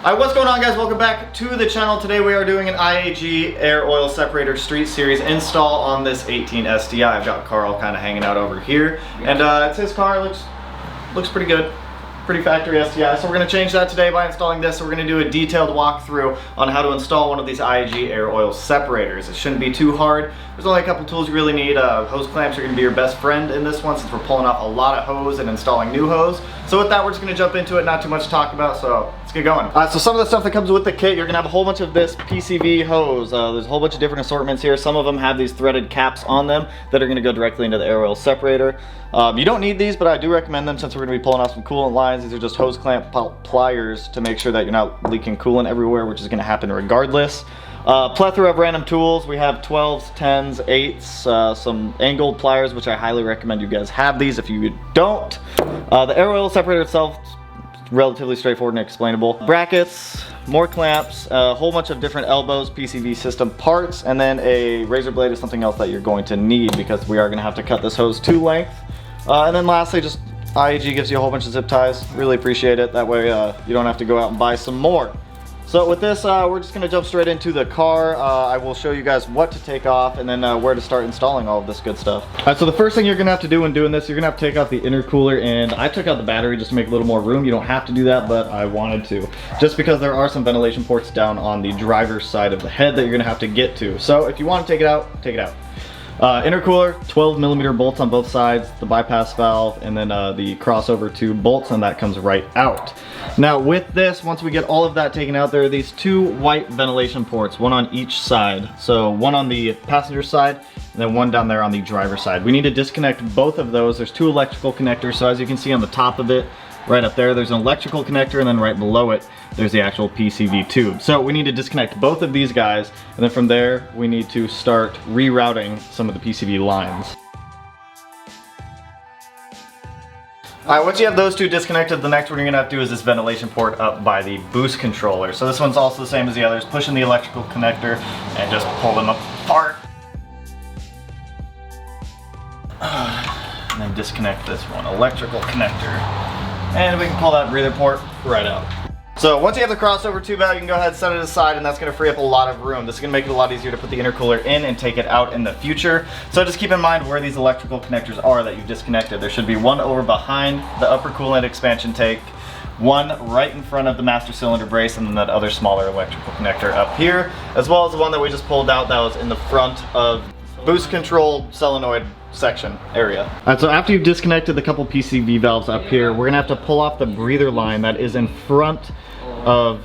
Alright, what's going on, guys? Welcome back to the channel. Today we are doing an IAG Air Oil Separator Street Series install on this 18 STI. I've got Carl kind of hanging out over here, and it's his car. Looks pretty good. Pretty factory STI. So we're going to change that today by installing this. So we're going to do a detailed walkthrough on how to install one of these IAG Air Oil Separators. It shouldn't be too hard. There's only a couple tools you really need. Hose clamps are going to be your best friend in this one since we're pulling off a lot of hose and installing new hose. So with that, we're just going to jump into it. Not too much to talk about, so let's get going. So some of the stuff that comes with the kit, you're going to have a whole bunch of this PCV hose. There's a whole bunch of different assortments here. Some of them have these threaded caps on them that are going to go directly into the air oil separator. You don't need these, but I do recommend them since we're going to be pulling off some coolant lines. These are just hose clamp pliers to make sure that you're not leaking coolant everywhere, which is going to happen regardless. Plethora of random tools. We have 12s, 10s, 8s, some angled pliers, which I highly recommend you guys have these if you don't. The air oil separator itself is relatively straightforward and explainable. Brackets, more clamps, a whole bunch of different elbows, PCV system parts, and then a razor blade is something else that you're going to need because we are going to have to cut this hose to length. And then lastly, just IAG gives you a whole bunch of zip ties. Really appreciate it. That way you don't have to go out and buy some more. So with this, we're just going to jump straight into the car. I will show you guys what to take off and then where to start installing all of this good stuff. Alright, so the first thing you're going to have to do when doing this, you're going to have to take out the intercooler, and I took out the battery just to make a little more room. You don't have to do that, but I wanted to. Just because there are some ventilation ports down on the driver's side of the head that you're going to have to get to. So if you want to take it out, take it out. Intercooler, 12mm bolts on both sides, the bypass valve, and then the crossover tube bolts, and that comes right out. Now with this, once we get all of that taken out, there are these two white ventilation ports, one on each side. So one on the passenger side, and then one down there on the driver's side. We need to disconnect both of those. There's two electrical connectors, so as you can see on the top of it, right up there, there's an electrical connector, and then right below it, there's the actual PCV tube. So we need to disconnect both of these guys, and then from there, we need to start rerouting some of the PCV lines. Alright, once you have those two disconnected, the next one you're going to have to do is this ventilation port up by the boost controller. So this one's also the same as the others, push in the electrical connector and just pull them apart. And then disconnect this one, electrical connector. And we can pull that breather port right out. So once you have the crossover tube out, you can go ahead and set it aside, and that's going to free up a lot of room. This is going to make it a lot easier to put the intercooler in and take it out in the future. So just keep in mind where these electrical connectors are that you've disconnected. There should be one over behind the upper coolant expansion tank, one right in front of the master cylinder brace, and then that other smaller electrical connector up here, as well as the one that we just pulled out that was in the front of boost control solenoid section area. Alright, so after you've disconnected the couple PCV valves up here, we're gonna have to pull off the breather line that is in front of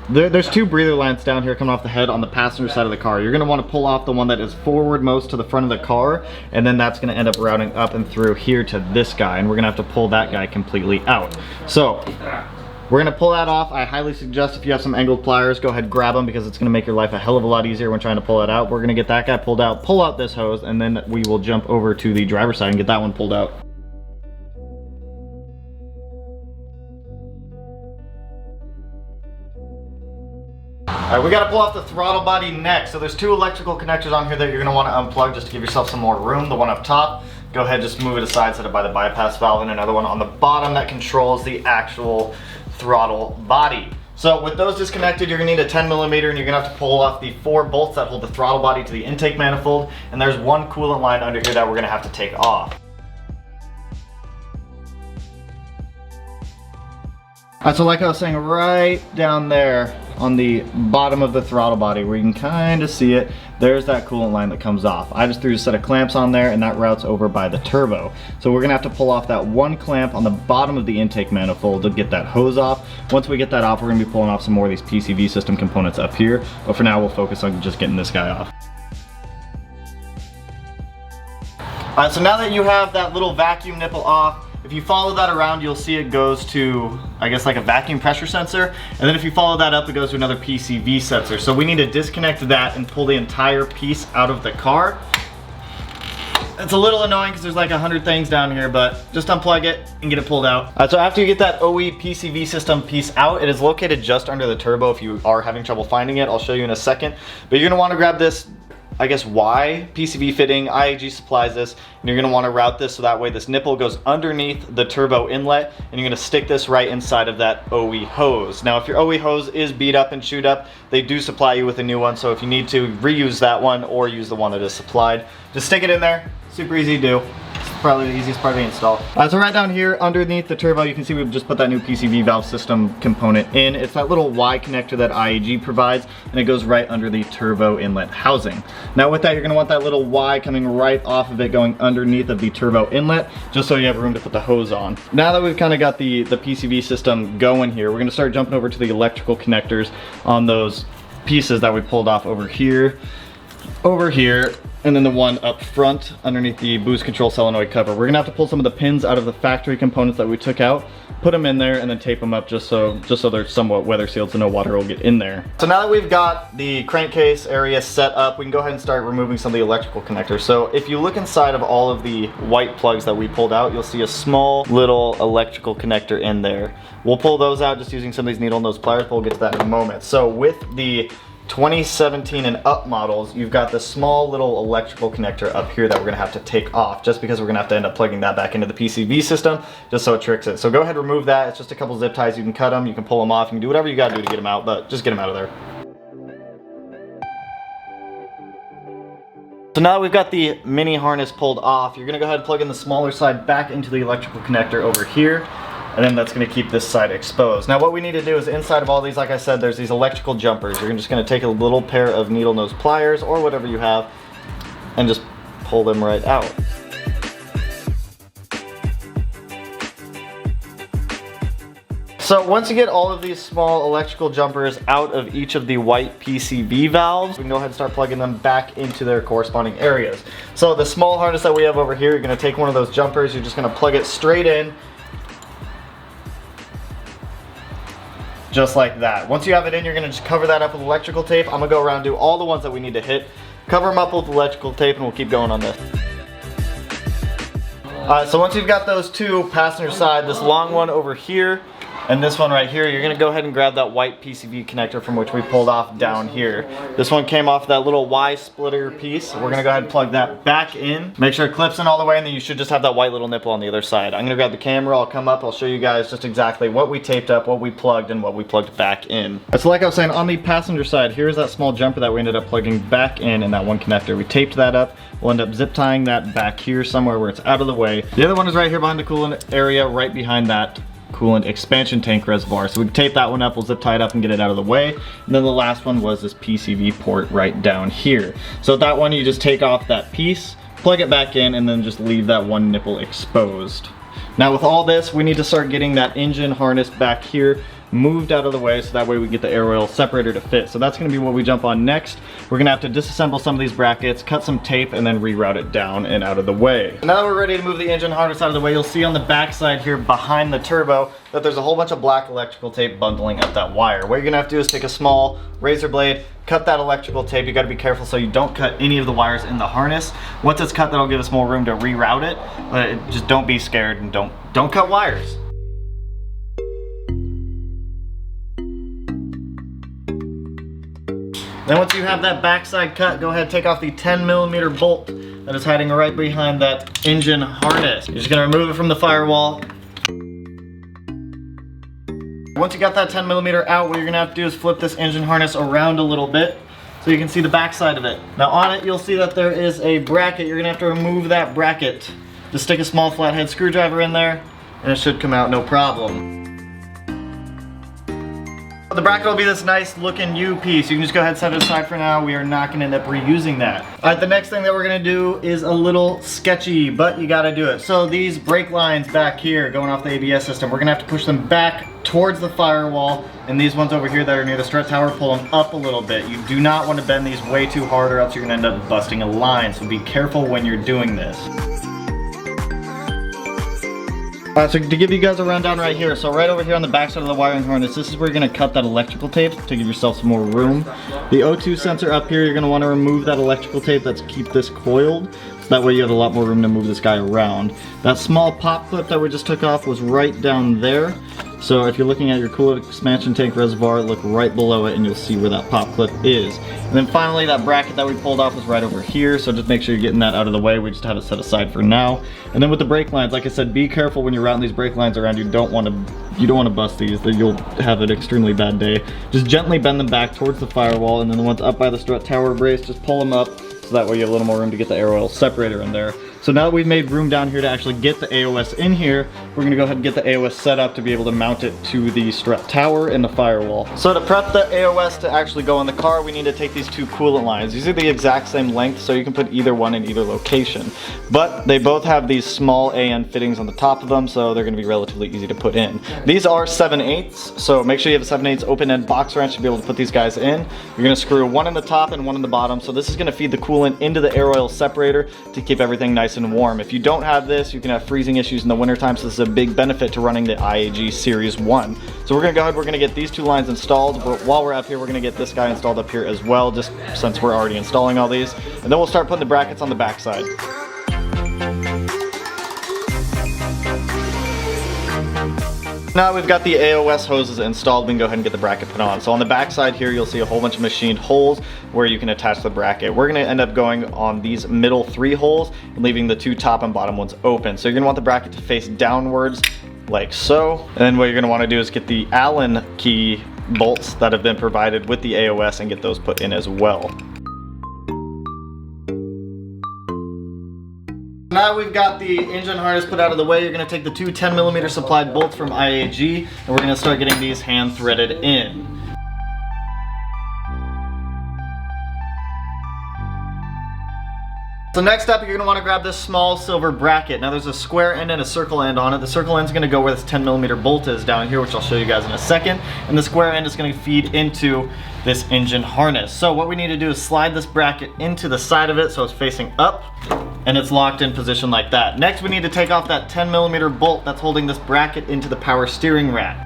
there's two breather lines down here coming off the head on the passenger side of the car. You're gonna want to pull off the one that is forward most to the front of the car, and then that's gonna end up routing up and through here to this guy, and we're gonna have to pull that guy completely out. So we're gonna pull that off. I highly suggest if you have some angled pliers, go ahead and grab them because it's gonna make your life a hell of a lot easier when trying to pull it out. We're gonna get that guy pulled out, pull out this hose, and then we will jump over to the driver's side and get that one pulled out. Alright, we gotta pull off the throttle body next. So there's two electrical connectors on here that you're gonna wanna unplug just to give yourself some more room. The one up top, go ahead, just move it aside, set it by the bypass valve, and another one on the bottom that controls the actual throttle body. So with those disconnected, you're gonna need a 10mm, and you're gonna have to pull off the 4 bolts that hold the throttle body to the intake manifold, and there's one coolant line under here that we're gonna have to take off. Alright, so like I was saying, right down there on the bottom of the throttle body where you can kind of see it, there's that coolant line that comes off. I just threw a set of clamps on there, and that routes over by the turbo. So we're gonna have to pull off that one clamp on the bottom of the intake manifold to get that hose off. Once we get that off, we're gonna be pulling off some more of these PCV system components up here, but for now we'll focus on just getting this guy off. Alright, so now that you have that little vacuum nipple off, if you follow that around, you'll see it goes to, I guess, like a vacuum pressure sensor. And then if you follow that up, it goes to another PCV sensor. So we need to disconnect that and pull the entire piece out of the car. It's a little annoying because there's like 100 things down here, but just unplug it and get it pulled out. So after you get that OE PCV system piece out, it is located just under the turbo if you are having trouble finding it. I'll show you in a second. But you're gonna wanna grab this I guess, Y PCV fitting. IAG supplies this, and you're going to want to route this so that way this nipple goes underneath the turbo inlet, and you're going to stick this right inside of that OE hose. Now, if your OE hose is beat up and chewed up, they do supply you with a new one, so if you need to, reuse that one or use the one that is supplied. Just stick it in there. Super easy to do. Probably the easiest part of the install. So right down here underneath the turbo, you can see we've just put that new PCV valve system component in. It's that little Y connector that IAG provides, and it goes right under the turbo inlet housing. Now with that, you're gonna want that little Y coming right off of it, going underneath of the turbo inlet, just so you have room to put the hose on. Now that we've kind of got the PCV system going here, we're gonna start jumping over to the electrical connectors on those pieces that we pulled off over here, and then the one up front underneath the boost control solenoid cover. We're gonna have to pull some of the pins out of the factory components that we took out, put them in there, and then tape them up just so they're somewhat weather sealed so no water will get in there. So now that we've got the crankcase area set up, we can go ahead and start removing some of the electrical connectors. So if you look inside of all of the white plugs that we pulled out, you'll see a small little electrical connector in there. We'll pull those out just using some of these needle nose pliers, but we'll get to that in a moment. So with the 2017 and up models, you've got this small little electrical connector up here that we're gonna have to take off, just because we're gonna have to end up plugging that back into the PCV system, just so it tricks it. So go ahead and remove that. It's just a couple zip ties. You can cut them, you can pull them off, you can do whatever you gotta do to get them out, but just get them out of there. So now that we've got the mini harness pulled off, you're gonna go ahead and plug in the smaller side back into the electrical connector over here, and then that's gonna keep this side exposed. Now what we need to do is inside of all these, like I said, there's these electrical jumpers. You're just gonna take a little pair of needle nose pliers or whatever you have and just pull them right out. So once you get all of these small electrical jumpers out of each of the white PCV valves, we can go ahead and start plugging them back into their corresponding areas. So the small harness that we have over here, you're gonna take one of those jumpers, you're just gonna plug it straight in, just like that. Once you have it in, you're gonna just cover that up with electrical tape. I'm gonna go around and do all the ones that we need to hit, cover them up with electrical tape, and we'll keep going on this. So once you've got those two passenger side, this long one over here, and this one right here, you're gonna go ahead and grab that white PCV connector from which we pulled off down here. This one came off that little Y splitter piece. We're gonna go ahead and plug that back in. Make sure it clips in all the way, and then you should just have that white little nipple on the other side. I'm gonna grab the camera, I'll come up, I'll show you guys just exactly what we taped up, what we plugged, and what we plugged back in. So like I was saying, on the passenger side, here's that small jumper that we ended up plugging back in that one connector. We taped that up. We'll end up zip tying that back here somewhere where it's out of the way. The other one is right here behind the coolant area, right behind that coolant expansion tank reservoir. So we tape that one up, we'll zip tie it up and get it out of the way. And then the last one was this PCV port right down here. So that one, you just take off that piece, plug it back in, and then just leave that one nipple exposed. Now with all this, we need to start getting that engine harness back here moved out of the way so that way we get the air oil separator to fit. So that's gonna be what we jump on next. We're gonna have to disassemble some of these brackets, cut some tape, and then reroute it down and out of the way. Now that we're ready to move the engine harness out of the way, you'll see on the back side here behind the turbo that there's a whole bunch of black electrical tape bundling up that wire. What you're gonna have to do is take a small razor blade, cut that electrical tape. You gotta be careful so you don't cut any of the wires in the harness. Once it's cut, that'll give us more room to reroute it, but just don't be scared and don't cut wires. Then once you have that backside cut, go ahead and take off the 10mm bolt that is hiding right behind that engine harness. You're just gonna remove it from the firewall. Once you got that 10mm out, what you're gonna have to do is flip this engine harness around a little bit so you can see the backside of it. Now on it, you'll see that there is a bracket. You're gonna have to remove that bracket. Just stick a small flathead screwdriver in there and it should come out no problem. The bracket will be this nice looking U piece. You can just go ahead and set it aside for now. We are not gonna end up reusing that. All right, the next thing that we're gonna do is a little sketchy, but you gotta do it. So these brake lines back here going off the ABS system, we're gonna have to push them back towards the firewall, and these ones over here that are near the strut tower, pull them up a little bit. You do not want to bend these way too hard or else you're gonna end up busting a line, so be careful when you're doing this. Alright, so to give you guys a rundown right here, so right over here on the back side of the wiring harness, this is where you're going to cut that electrical tape to give yourself some more room. The O2 sensor up here, you're going to want to remove that electrical tape that's keep this coiled. So that way you have a lot more room to move this guy around. That small pop clip that we just took off was right down there. So if you're looking at your coolant expansion tank reservoir, look right below it and you'll see where that pop clip is. And then finally, that bracket that we pulled off was right over here, so just make sure you're getting that out of the way. We just have it set aside for now. And then with the brake lines, like I said, be careful when you're routing these brake lines around. You don't want to bust these, you'll have an extremely bad day. Just gently bend them back towards the firewall, and then the ones up by the strut tower brace, just pull them up, so that way you have a little more room to get the air oil separator in there. So now that we've made room down here to actually get the AOS in here, we're gonna go ahead and get the AOS set up to be able to mount it to the strut tower and the firewall. So to prep the AOS to actually go in the car, we need to take these two coolant lines. These are the exact same length, so you can put either one in either location. But they both have these small AN fittings on the top of them, so they're gonna be relatively easy to put in. These are 7/8, so make sure you have a 7/8 open-end box wrench to be able to put these guys in. You're gonna screw one in the top and one in the bottom, so this is gonna feed the coolant into the air oil separator to keep everything nice and warm. If you don't have this, you can have freezing issues in the wintertime, so this is a big benefit to running the IAG Series 1. So we're gonna go ahead, we're gonna get these two lines installed, but while we're up here, we're gonna get this guy installed up here as well, just since we're already installing all these. And then we'll start putting the brackets on the back side. Now we've got the AOS hoses installed, we can go ahead and get the bracket put on. So on the back side here, you'll see a whole bunch of machined holes where you can attach the bracket. We're gonna end up going on these middle 3 holes and leaving the 2 top and bottom ones open. So you're gonna want the bracket to face downwards like so. And then what you're gonna wanna do is get the Allen key bolts that have been provided with the AOS and get those put in as well. Now we've got the engine harness put out of the way, you're going to take the two 10mm supplied bolts from IAG and we're going to start getting these hand threaded in. So next up, you're going to want to grab this small silver bracket. Now there's a square end and a circle end on it. The circle end is going to go where this 10mm bolt is down here, which I'll show you guys in a second. And the square end is going to feed into this engine harness. So what we need to do is slide this bracket into the side of it so it's facing up and it's locked in position like that. Next, we need to take off that 10mm bolt that's holding this bracket into the power steering rack.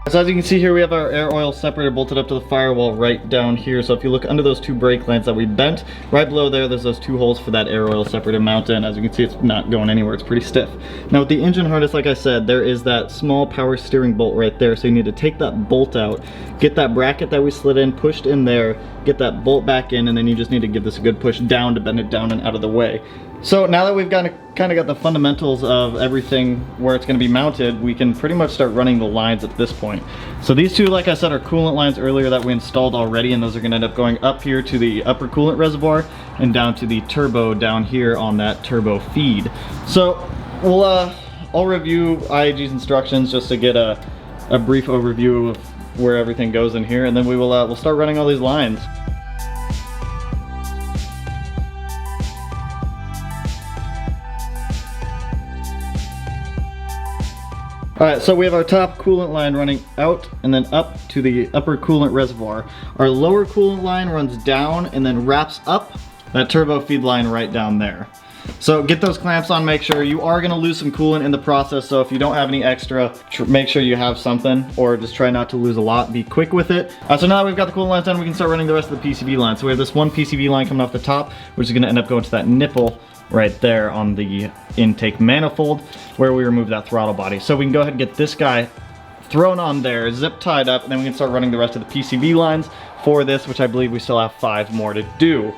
So as you can see here, we have our air oil separator bolted up to the firewall right down here. So if you look under those 2 brake lines that we bent, right below there, there's those 2 holes for that air oil separator mount in. As you can see, it's not going anywhere, it's pretty stiff. Now with the engine harness, like I said, there is that small power steering bolt right there. So you need to take that bolt out, get that bracket that we slid in, pushed in there, get that bolt back in, and then you just need to give this a good push down to bend it down and out of the way. So now that we've kind of got the fundamentals of everything where it's going to be mounted, we can pretty much start running the lines at this point. So these two, like I said, are coolant lines earlier that we installed already, and those are going to end up going up here to the upper coolant reservoir and down to the turbo down here on that turbo feed. So I'll review IAG's instructions just to get a brief overview of where everything goes in here, and then we'll start running all these lines. Alright, so we have our top coolant line running out and then up to the upper coolant reservoir. Our lower coolant line runs down and then wraps up that turbo feed line right down there. So get those clamps on, make sure you are going to lose some coolant in the process, so if you don't have any extra, make sure you have something, or just try not to lose a lot, be quick with it. So now that we've got the coolant lines done, we can start running the rest of the PCV line. So we have this one PCV line coming off the top, which is going to end up going to that nipple right there on the intake manifold where we remove that throttle body. So we can go ahead and get this guy thrown on there, zip tied up, and then we can start running the rest of the PCV lines for this, which I believe we still have 5 more to do.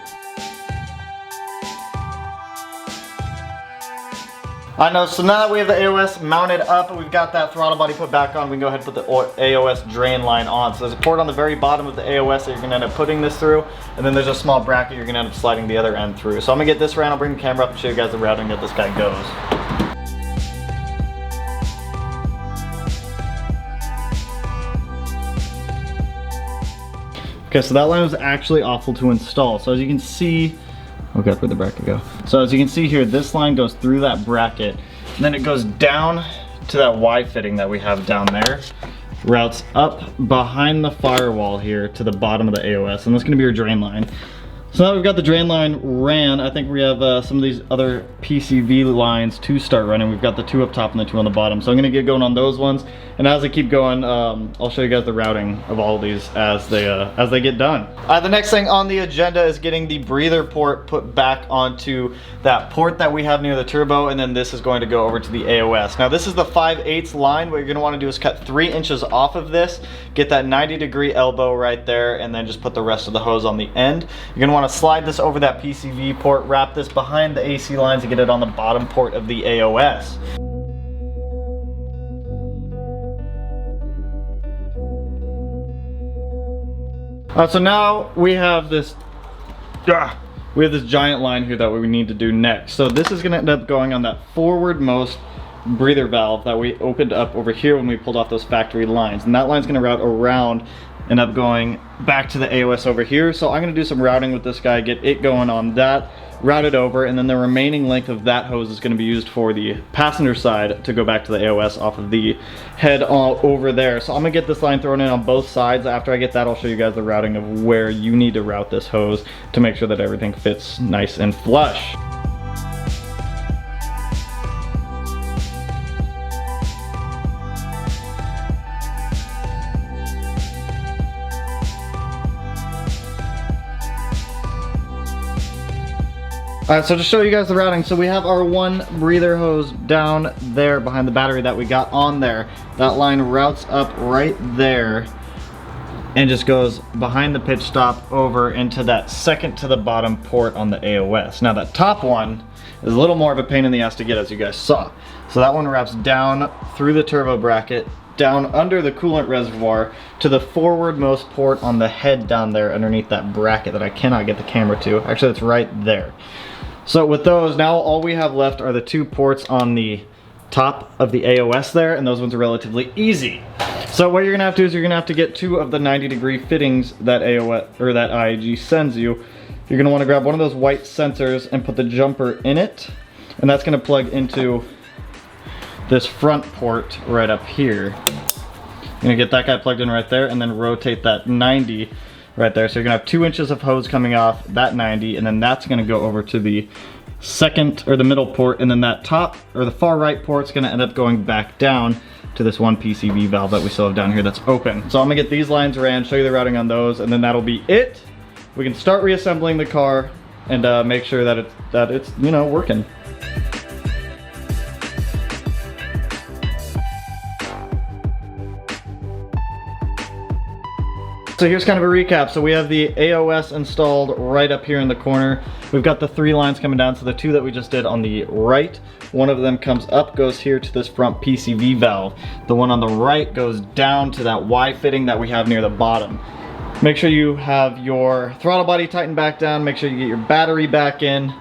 I know, so now that we have the AOS mounted up and we've got that throttle body put back on, we can go ahead and put the AOS drain line on. So there's a port on the very bottom of the AOS that you're going to end up putting this through, and then there's a small bracket you're going to end up sliding the other end through. So I'm going to get this routed, I'll bring the camera up and show you guys the routing that this guy goes. Okay, so that line was actually awful to install. So as you can see, okay, where'd the bracket go? So as you can see here, this line goes through that bracket, and then it goes down to that Y fitting that we have down there, routes up behind the firewall here to the bottom of the AOS, and that's gonna be your drain line. So now we've got the drain line ran, I think we have some of these other PCV lines to start running. We've got the 2 up top and the 2 on the bottom. So I'm gonna get going on those ones, And as I keep going, I'll show you guys the routing of all of these as they get done. The next thing on the agenda is getting the breather port put back onto that port that we have near the turbo, and then this is going to go over to the AOS. Now this is the 5/8 line. What you're going to want to do is cut 3 inches off of this, get that 90-degree elbow right there, and then just put the rest of the hose on the end. You're going to want to slide this over that PCV port, wrap this behind the AC lines, and get it on the bottom port of the AOS. So now we have this giant line here that we need to do next. So this is going to end up going on that forwardmost breather valve that we opened up over here when we pulled off those factory lines. And that line's going to route around, end up going back to the AOS over here. So I'm going to do some routing with this guy, get it going on that, route it over, and then the remaining length of that hose is going to be used for the passenger side to go back to the AOS off of the head all over there. So I'm going to get this line thrown in on both sides. After I get that, I'll show you guys the routing of where you need to route this hose to make sure that everything fits nice and flush. Alright, so to show you guys the routing, so we have our one breather hose down there behind the battery that we got on there. That line routes up right there and just goes behind the pitch stop over into that second to the bottom port on the AOS. Now that top one is a little more of a pain in the ass to get, as you guys saw. So that one wraps down through the turbo bracket, down under the coolant reservoir to the forwardmost port on the head down there underneath that bracket that I cannot get the camera to. Actually, it's right there. So with those, now all we have left are the 2 ports on the top of the AOS there, and those ones are relatively easy. So what you're gonna have to do is you're gonna have to get 2 of the 90-degree fittings that AOS or that IAG sends you. You're gonna want to grab one of those white sensors and put the jumper in it, and that's gonna plug into this front port right up here. You're gonna get that guy plugged in right there, and then rotate that 90 right there. So you're gonna have 2 inches of hose coming off that 90, and then that's gonna go over to the second or the middle port, and then that top or the far right port's gonna end up going back down to this one PCV valve that we still have down here that's open. So I'm gonna get these lines ran, show you the routing on those, and then that'll be it. We can start reassembling the car and make sure that it's you know, working. So here's kind of a recap. So we have the AOS installed right up here in the corner. We've got the 3 lines coming down. So the 2 that we just did on the right, one of them comes up, goes here to this front PCV valve. The one on the right goes down to that Y fitting that we have near the bottom. Make sure you have your throttle body tightened back down. Make sure you get your battery back in.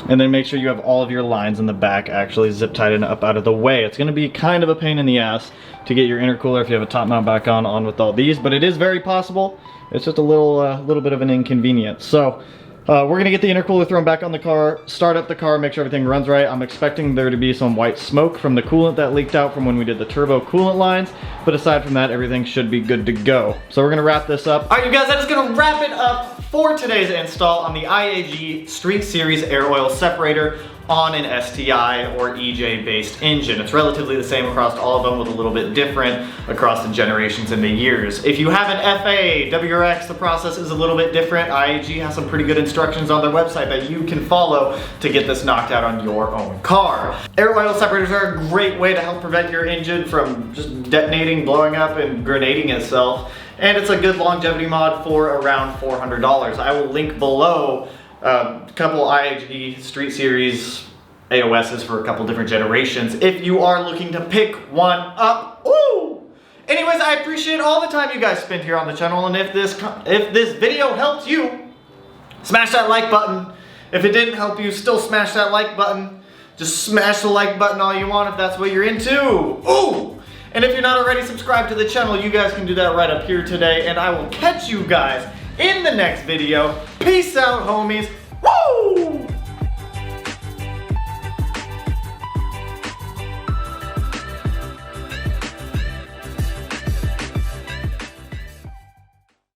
And then make sure you have all of your lines in the back actually zip tied and up out of the way. It's gonna be kind of a pain in the ass to get your intercooler if you have a top mount back on with all these, but it is very possible. It's just a little bit of an inconvenience. So we're gonna get the intercooler thrown back on the car, start up the car, make sure everything runs right. I'm expecting there to be some white smoke from the coolant that leaked out from when we did the turbo coolant lines, but aside from that, everything should be good to go. So we're gonna wrap this up. All right, you guys, that is gonna wrap it up for today's install on the IAG Street Series Air Oil Separator on an STI or EJ based engine. It's relatively the same across all of them, with a little bit different across the generations and the years. If you have an FA, WRX, the process is a little bit different. IAG has some pretty good instructions on their website that you can follow to get this knocked out on your own car. Air oil separators are a great way to help prevent your engine from just detonating, blowing up, and grenading itself. And it's a good longevity mod for around $400. I will link below a couple IAG Street Series AOSs for a couple different generations if you are looking to pick one up. Ooh! Anyways, I appreciate all the time you guys spend here on the channel, and if this video helped you, smash that like button. If it didn't help you, still smash that like button. Just smash the like button all you want if that's what you're into. Ooh! And if you're not already subscribed to the channel, you guys can do that right up here today, and I will catch you guys in the next video. Peace out, homies.